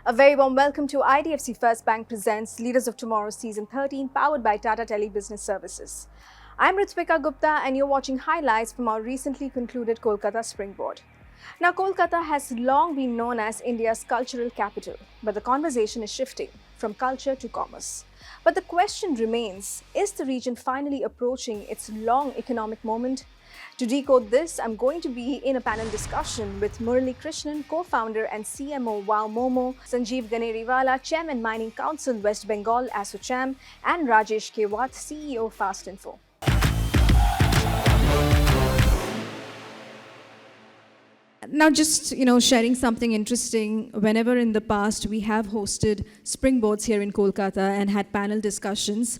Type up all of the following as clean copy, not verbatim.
A very warm welcome to IDFC First Bank presents Leaders of Tomorrow Season 13, powered by Tata Tele Business Services. I'm Ritwika Gupta and you're watching highlights from our recently concluded Kolkata Springboard. Now, Kolkata has long been known as India's cultural capital, but the conversation is shifting from culture to commerce. But the question remains, is the region finally approaching its long economic moment? To decode this, I'm going to be in a panel discussion with Murali Krishnan, co-founder and CMO Wow Momo, Sanjiv Ganeriwala, Chairman Mining Council West Bengal ASSOCHAM, and Rajesh Kewat, CEO FastInfo. Now, just sharing something interesting. Whenever in the past we have hosted springboards here in Kolkata and had panel discussions,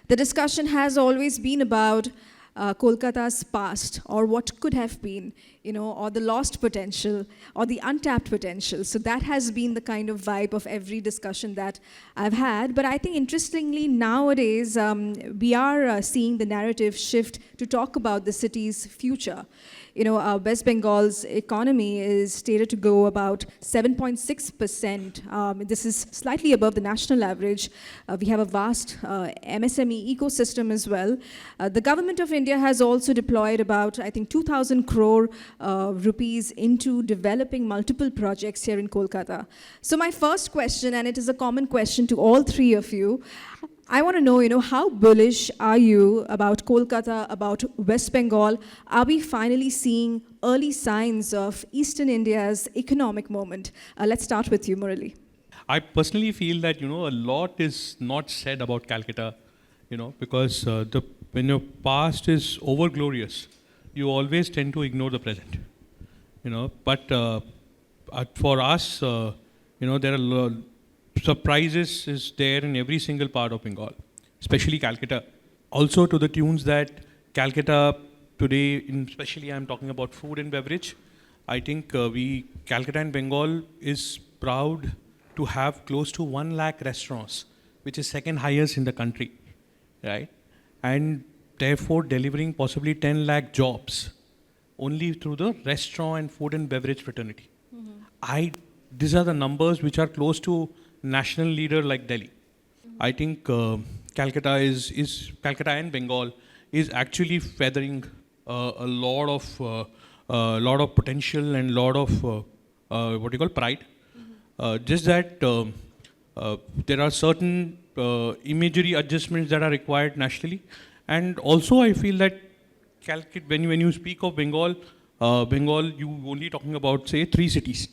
the discussion has always been about Kolkata's past, or what could have been, or the lost potential, or the untapped potential. So that has been the kind of vibe of every discussion that I've had. But I think interestingly, nowadays, we are seeing the narrative shift to talk about the city's future. West Bengal's economy is stated to grow about 7.6%. This is slightly above the national average. We have a vast MSME ecosystem as well. The government of India has also deployed about, I think, 2,000 crore rupees into developing multiple projects here in Kolkata. So my first question, and it is a common question to all three of you, I want to know, how bullish are you about Kolkata, about West Bengal? Are we finally seeing early signs of Eastern India's economic moment? Let's start with you, Murali. I personally feel that, a lot is not said about Calcutta, because when your past is over-glorious, you always tend to ignore the present, But for us, there are surprises is there in every single part of Bengal, especially Calcutta. Also to the tunes that Calcutta today, especially I'm talking about food and beverage, I think Calcutta and Bengal is proud to have close to 1 lakh restaurants, which is second highest in the country, right? And therefore delivering possibly 10 lakh jobs only through the restaurant and food and beverage fraternity. These are the numbers which are close to national leader like Delhi. I think Calcutta Calcutta and Bengal is actually feathering a lot of potential and lot of pride. Just that there are certain imagery adjustments that are required nationally, and also I feel that when you speak of Bengal, you only talking about say 3 cities.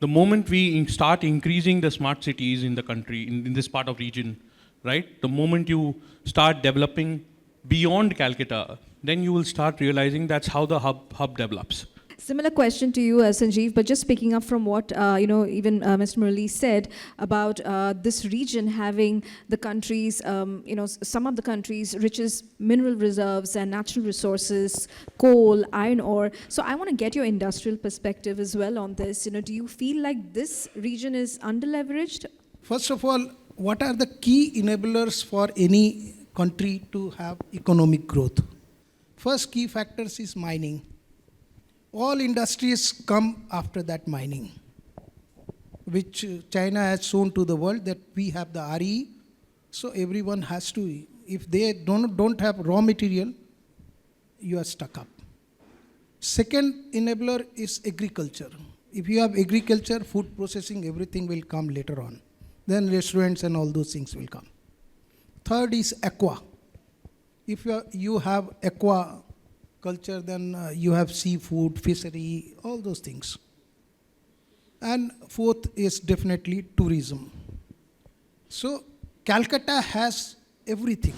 The moment we start increasing the smart cities in the country, in this part of region, right? The moment you start developing beyond Calcutta, then you will start realizing that's how the hub develops. Similar question to you, Sanjeev, but just picking up from what even Mr. Murali said about this region having the country's, some of the country's richest mineral reserves and natural resources, coal, iron ore. So I want to get your industrial perspective as well on this. Do you feel like this region is underleveraged? First of all, what are the key enablers for any country to have economic growth? First key factors is mining. All industries come after that mining, which China has shown to the world that we have the RE, so everyone has to. If they don't have raw material, you are stuck up. Second enabler is agriculture. If you have agriculture, food processing, everything will come later on. Then restaurants and all those things will come. Third is aqua. If you have aqua culture, then you have seafood, fishery, all those things. And fourth is definitely tourism. So Calcutta has everything.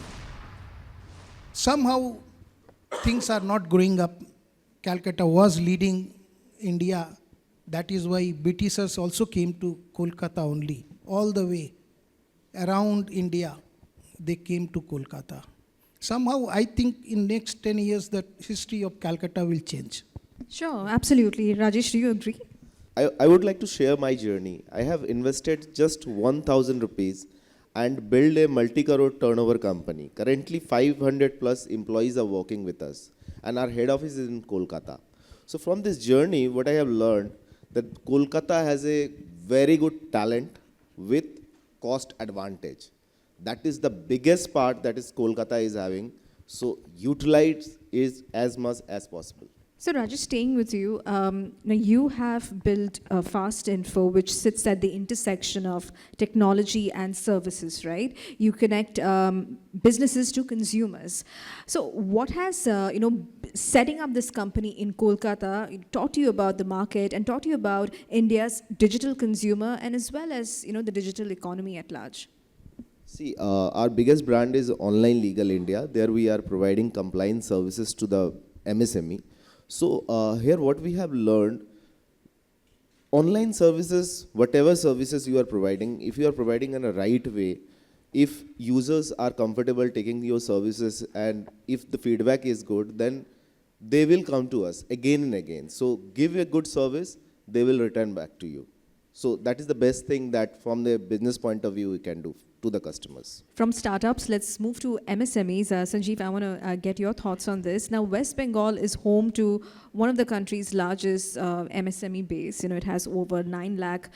Somehow things are not growing up. Calcutta was leading India. That is why Britishers also came to Kolkata only. All the way around India, they came to Kolkata. Somehow, I think in next 10 years, the history of Calcutta will change. Sure, absolutely. Rajesh, do you agree? I would like to share my journey. I have invested just 1,000 rupees and built a multi-crore turnover company. Currently, 500 plus employees are working with us, and our head office is in Kolkata. So from this journey, what I have learned, that Kolkata has a very good talent with cost advantage. That is the biggest part that is Kolkata is having. So utilize it as much as possible. So, Rajesh, staying with you, now you have built FastInfo, which sits at the intersection of technology and services, right? You connect businesses to consumers. So, what has setting up this company in Kolkata taught you about the market and taught you about India's digital consumer and as well as the digital economy at large? See, our biggest brand is Online Legal India. There we are providing compliance services to the MSME. So here what we have learned, online services, whatever services you are providing, if you are providing in a right way, if users are comfortable taking your services and if the feedback is good, then they will come to us again and again. So give a good service, they will return back to you. So that is the best thing that from the business point of view we can do to the customers. From startups, let's move to MSMEs. Sanjiv, I want to get your thoughts on this. Now, West Bengal is home to one of the country's largest MSME base. It has over 9 lakh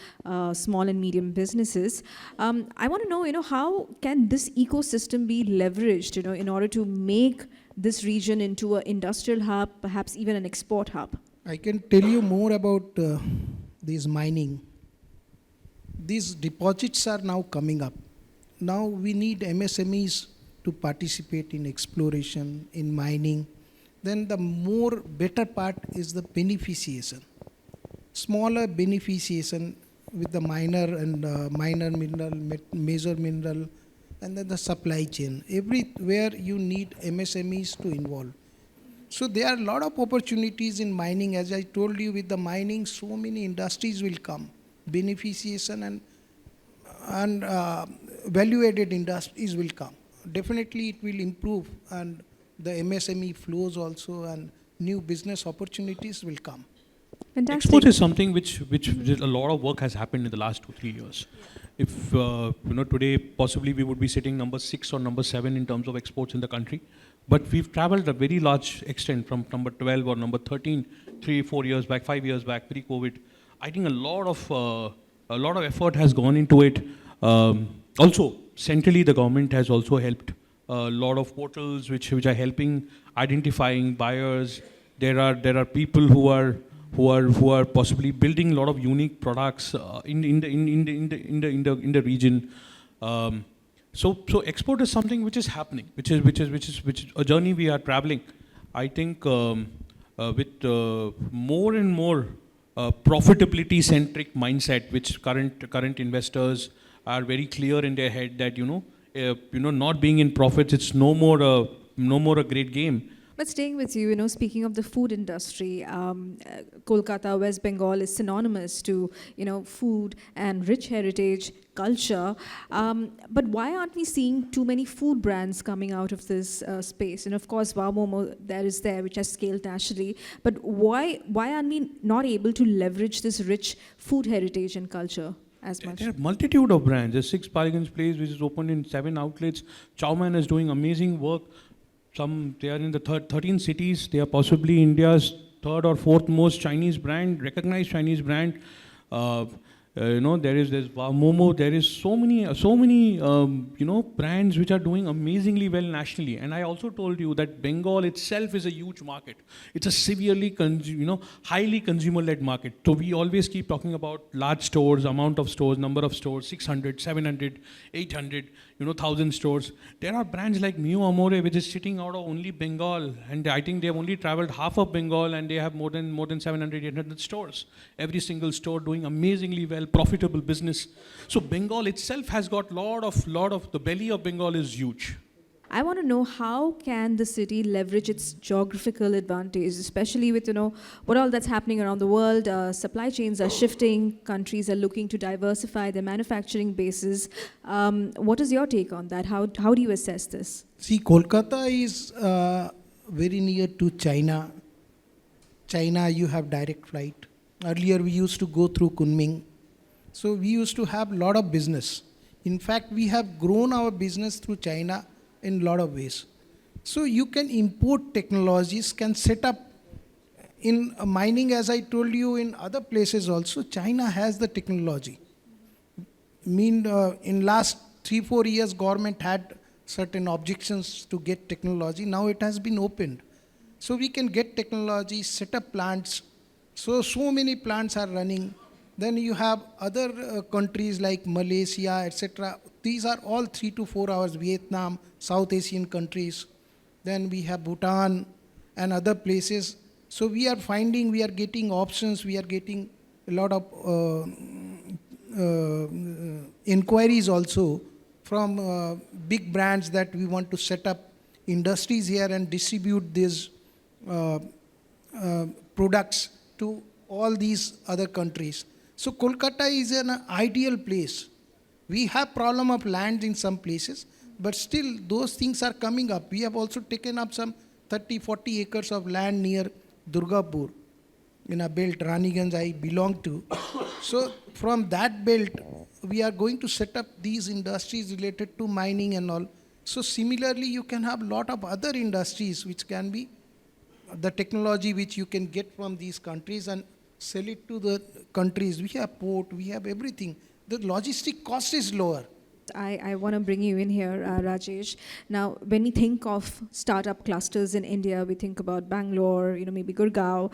small and medium businesses. I want to know, how can this ecosystem be leveraged, in order to make this region into an industrial hub, perhaps even an export hub? I can tell you more about this mining. These deposits are now coming up. Now we need MSMEs to participate in exploration, in mining. Then the more better part is the beneficiation. Smaller beneficiation with the minor and minor mineral, major mineral, and then the supply chain. Everywhere you need MSMEs to involve. So there are a lot of opportunities in mining. As I told you, with the mining, so many industries will come. Beneficiation and value-added industries will come. Definitely it will improve, and the MSME flows also, and new business opportunities will come. Fantastic. Export is something which a lot of work has happened in the last 2-3 years. If today possibly we would be sitting number 6 or number 7 in terms of exports in the country, but we've traveled a very large extent from number 12 or number 13, 3-4 years back, 5 years back, pre-COVID. I think a lot of effort has gone into it. Also, centrally, the government has also helped. A lot of portals which are helping identifying buyers. There are people who are possibly building a lot of unique products in the region. So export is something which is happening, which is a journey we are traveling. I think with more and more profitability centric mindset, which current investors are very clear in their head that not being in profits, it's no more a great game. But staying with you, speaking of the food industry, Kolkata, West Bengal is synonymous to, food and rich heritage, culture. But why aren't we seeing too many food brands coming out of this space? And of course, Momo there, which has scaled nationally. But why aren't we not able to leverage this rich food heritage and culture as much? There are multitude of brands. There's 6 Paragons Place, which is opened in 7 outlets. Chowman is doing amazing work. They are in the 13 cities. They are possibly India's 3rd or 4th most Chinese brand, recognized Chinese brand. There's Momo. There is so many brands which are doing amazingly well nationally. And I also told you that Bengal itself is a huge market. It's a severely highly consumer-led market. So we always keep talking about large stores, amount of stores, number of stores, 600, 700, 800, 1,000 stores. There are brands like Mio Amore, which is sitting out of only Bengal, and I think they've only traveled half of Bengal, and they have more than 700, 800 stores. Every single store doing amazingly well, profitable business. So Bengal itself has got lot of the belly of Bengal is huge. I want to know, how can the city leverage its geographical advantage, especially with, what all that's happening around the world. Supply chains are shifting. Countries are looking to diversify their manufacturing bases. What is your take on that? How do you assess this? See, Kolkata is very near to China. China, you have direct flight. Earlier, we used to go through Kunming. So we used to have a lot of business. In fact, we have grown our business through China in a lot of ways. So you can import technologies, can set up in mining, as I told you, in other places also, China has the technology. In last 3-4 years, government had certain objections to get technology. Now it has been opened. So we can get technology, set up plants. So many plants are running. Then you have other countries like Malaysia, etc. These are all 3 to 4 hours, Vietnam, South Asian countries. Then we have Bhutan and other places. So we are getting options, we are getting a lot of inquiries also from big brands that we want to set up industries here and distribute these products to all these other countries. So Kolkata is an ideal place. We have problem of land in some places, but still those things are coming up. We have also taken up some 30-40 acres of land near Durgapur in a belt Raniganj I belong to. So from that belt, we are going to set up these industries related to mining and all. So similarly, you can have a lot of other industries which can be the technology which you can get from these countries and sell it to the countries. We have port, we have everything. The logistic cost is lower. I want to bring you in here, Rajesh. Now, when we think of startup clusters in India, we think about Bangalore, maybe Gurgaon.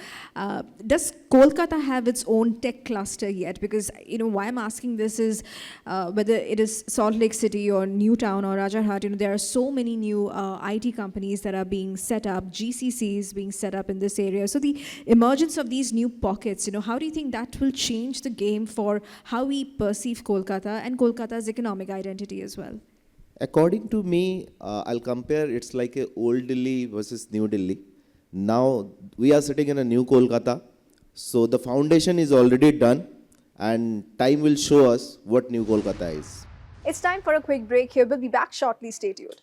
Does Kolkata have its own tech cluster yet? Because, why I'm asking this is whether it is Salt Lake City or Newtown or Rajarhat, there are so many new IT companies that are being set up, GCCs being set up in this area. So the emergence of these new pockets, how do you think that will change the game for how we perceive Kolkata and Kolkata's economic identity as well? According to me, I'll compare it's like a old Delhi versus New Delhi. Now we are sitting in a new Kolkata, so the foundation is already done and time will show us what new Kolkata is. It's time for a quick break here. We'll be back shortly. Stay tuned.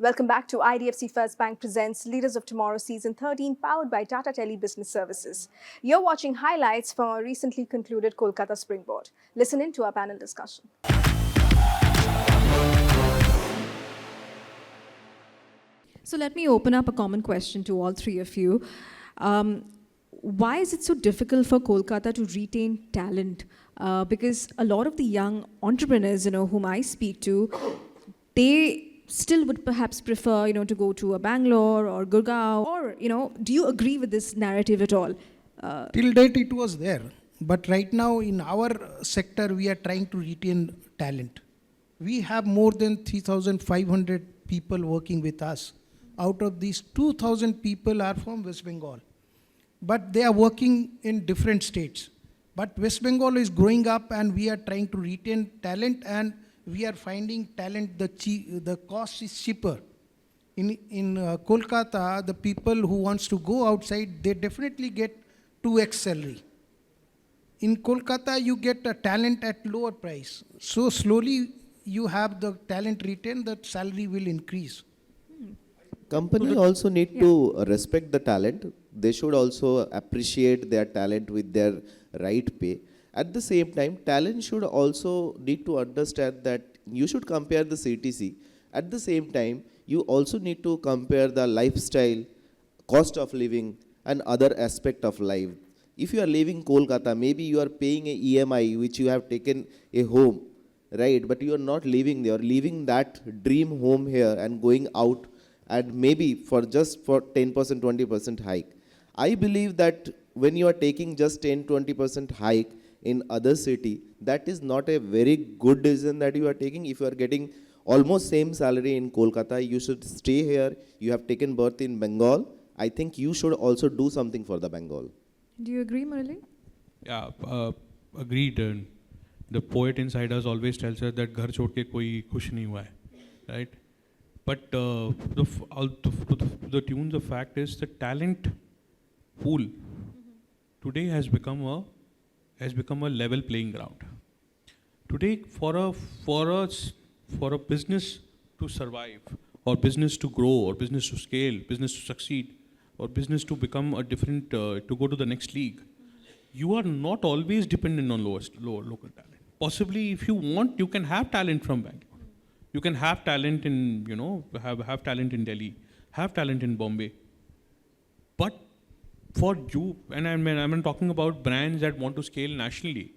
Welcome back to IDFC First Bank presents Leaders of Tomorrow Season 13, powered by Tata Tele Business Services. You're watching highlights from our recently concluded Kolkata Springboard. Listen in to our panel discussion. So let me open up a common question to all three of you. Why is it so difficult for Kolkata to retain talent? Because a lot of the young entrepreneurs, whom I speak to, they still would perhaps prefer, to go to a Bangalore or Gurgaon, or, do you agree with this narrative at all? Till date it was there, but right now in our sector we are trying to retain talent. We have more than 3,500 people working with us. Out of these, 2,000 people are from West Bengal, but they are working in different states. But West Bengal is growing up and we are trying to retain talent, and we are finding talent, the cost is cheaper. In Kolkata, the people who wants to go outside, they definitely get 2x salary. In Kolkata, you get a talent at lower price. So slowly you have the talent retained, the salary will increase. Company also need to respect the talent. They should also appreciate their talent with their right pay. At the same time, talent should also need to understand that you should compare the CTC. At the same time, you also need to compare the lifestyle, cost of living, and other aspect of life. If you are living Kolkata, maybe you are paying a EMI which you have taken a home, right? But you are not living there. Leaving that dream home here and going out, and maybe for 10%, 20% hike. I believe that when you are taking just 10-20% hike in other city, that is not a very good decision that you are taking. If you are getting almost same salary in Kolkata, you should stay here. You have taken birth in Bengal. I think you should also do something for the Bengal. Do you agree, Murali? Yeah, agreed. The poet inside us always tells us that ghar chhod ke koi khush nahi hua hai, right? But the tune, the fact is the talent pool today has become a level playing ground. Today, for a business to survive, or business to grow, or business to scale, business to succeed, or business to become a different, to go to the next league, you are not always dependent on lower local talent. Possibly, if you want, you can have talent from Bangalore. You can have talent in, have talent in Delhi, have talent in Bombay. But for you, and I'm talking about brands that want to scale nationally,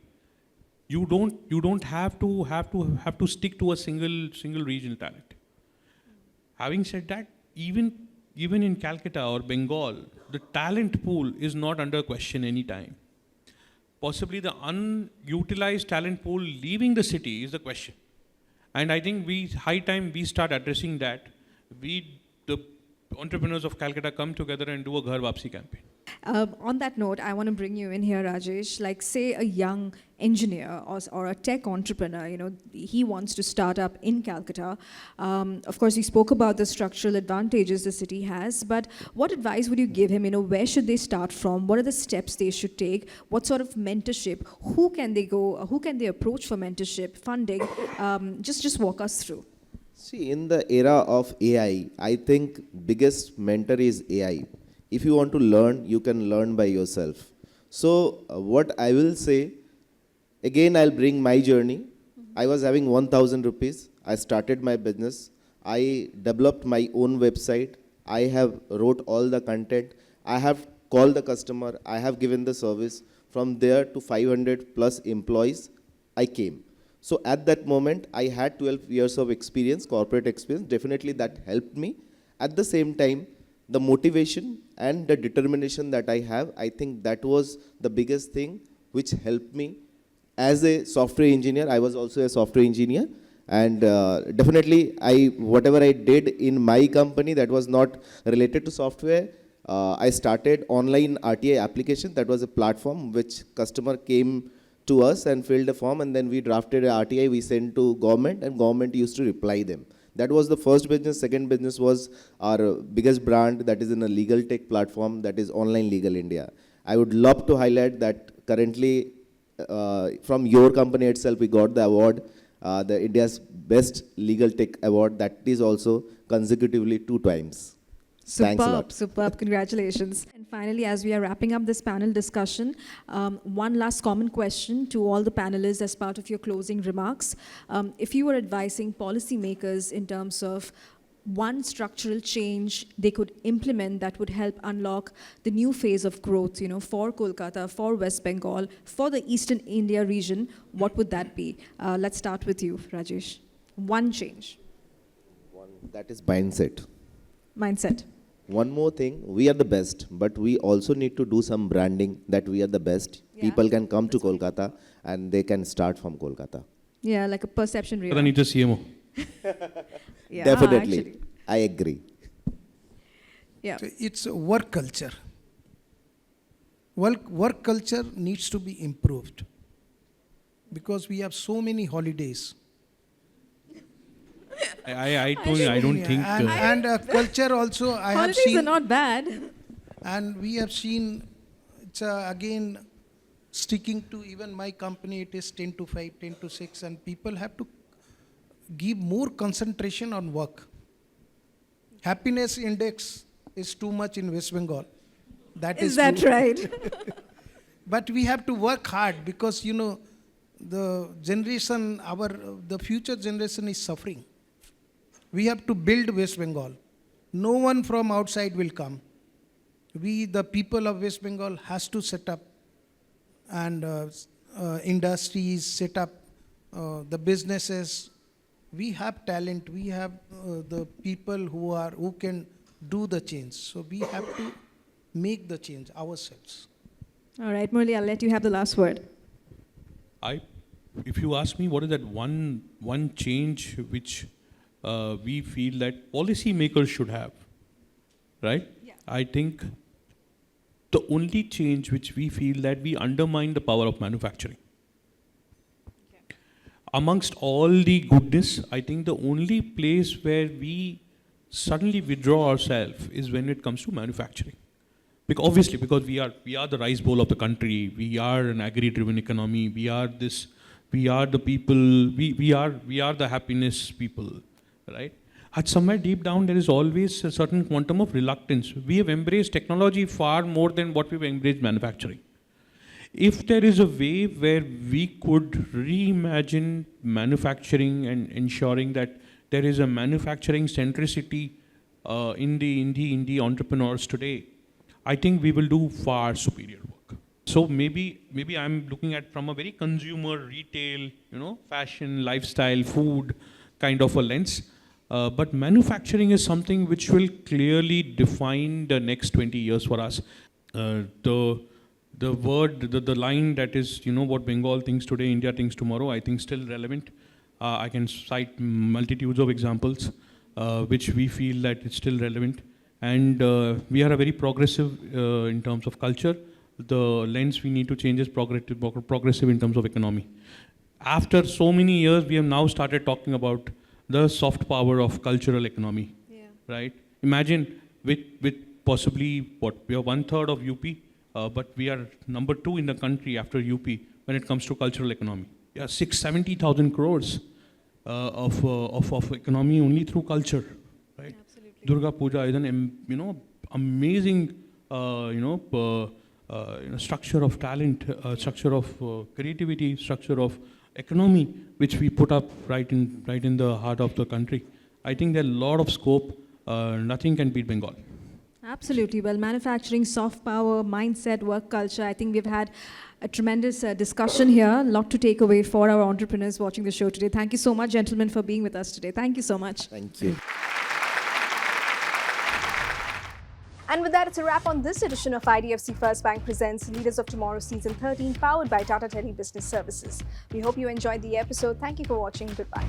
you don't have to stick to a single regional talent. Having said that, even in Calcutta or Bengal, the talent pool is not under question any time. Possibly the unutilized talent pool leaving the city is the question. And I think high time we start addressing that. The entrepreneurs of Calcutta, come together and do a Ghar Vapsi campaign. On that note, I want to bring you in here, Rajesh. Like, say a young engineer or a tech entrepreneur, he wants to start up in Calcutta. Of course, you spoke about the structural advantages the city has, but what advice would you give him? Where should they start from? What are the steps they should take? What sort of mentorship? Who can they go? Who can they approach for mentorship, funding? Just walk us through. See, in the era of AI, I think biggest mentor is AI. If you want to learn, you can learn by yourself. So what I will say, again, I'll bring my journey. I was having 1,000 rupees. I started my business. I developed my own website. I have wrote all the content. I have called the customer. I have given the service. From there to 500 plus employees, I came. So at that moment, I had 12 years of experience, corporate experience. Definitely that helped me. At the same time, the motivation and the determination that I have, I think that was the biggest thing which helped me. As a software engineer, I was also a software engineer, and definitely whatever I did in my company that was not related to software, I started online RTI application. That was a platform which customer came to us and filled a form, and then we drafted a RTI, we sent to government, and government used to reply them. That was the first business. Second business was our biggest brand that is in a legal tech platform, that is Online Legal India. I would love to highlight that currently from your company itself we got the award, the India's Best Legal Tech Award. That is also consecutively 2 times. Thanks a lot. Superb, congratulations. And finally, as we are wrapping up this panel discussion, one last common question to all the panelists as part of your closing remarks. If you were advising policymakers in terms of one structural change they could implement that would help unlock the new phase of growth, for Kolkata, for West Bengal, for the Eastern India region, what would that be? Let's start with you, Rajesh. One change. That is mindset. Mindset. One more thing, we are the best, but we also need to do some branding that we are the best. Yeah. People can come to Kolkata and they can start from Kolkata. Yeah, like a perception I need a CMO. Yeah, Definitely, actually. I agree. Yeah. So it's a work culture. Work culture needs to be improved because we have so many holidays. I don't think. And culture also, I have Holidays seen. are not bad. And we have seen, it's again, sticking to even my company, it is 10 to 5, 10 to 6, and people have to give more concentration on work. Happiness index is too much in West Bengal. Is that true. right? But we have to work hard because, the generation, the future generation is suffering. We have to build West Bengal. No one from outside will come. We, the people of West Bengal, has to set up and industries, set up the businesses. We have talent. We have the people who can do the change. So we have to make the change ourselves. All right, Murali, I'll let you have the last word. If you ask me, what is that one change which we feel that policymakers should have, right? Yeah. I think the only change which we feel that we undermine the power of manufacturing. Okay. Amongst all the goodness, I think the only place where we suddenly withdraw ourselves is when it comes to manufacturing. Because we are the rice bowl of the country, we are an agri-driven economy, we are we are the people, we are the happiness people, right? At somewhere deep down, there is always a certain quantum of reluctance. We have embraced technology far more than what we've embraced manufacturing. If there is a way where we could reimagine manufacturing and ensuring that there is a manufacturing centricity in the entrepreneurs today, I think we will do far superior work. So maybe I'm looking at from a very consumer, retail, fashion, lifestyle, food kind of a lens. But manufacturing is something which will clearly define the next 20 years for us. The line that is, what Bengal thinks today, India thinks tomorrow, I think still relevant. I can cite multitudes of examples which we feel that it's still relevant. And we are a very progressive in terms of culture. The lens we need to change is progressive in terms of economy. After so many years, we have now started talking about the soft power of cultural economy, right? Imagine with possibly we are 1/3 of UP, but we are number 2 in the country after UP when it comes to cultural economy. Yeah, 70,000 crores of economy only through culture, right? Absolutely. Durga Puja is an amazing structure of talent, structure of creativity, structure of economy, which we put up right in the heart of the country. I think there's a lot of scope. Nothing can beat Bengal. Absolutely. Well, manufacturing, soft power, mindset, work culture. I think we've had a tremendous discussion here. A lot to take away for our entrepreneurs watching the show today. Thank you so much, gentlemen, for being with us today. Thank you so much. Thank you. And with that, it's a wrap on this edition of IDFC First Bank Presents Leaders of Tomorrow Season 13, powered by Tata Tele Business Services. We hope you enjoyed the episode. Thank you for watching. Goodbye.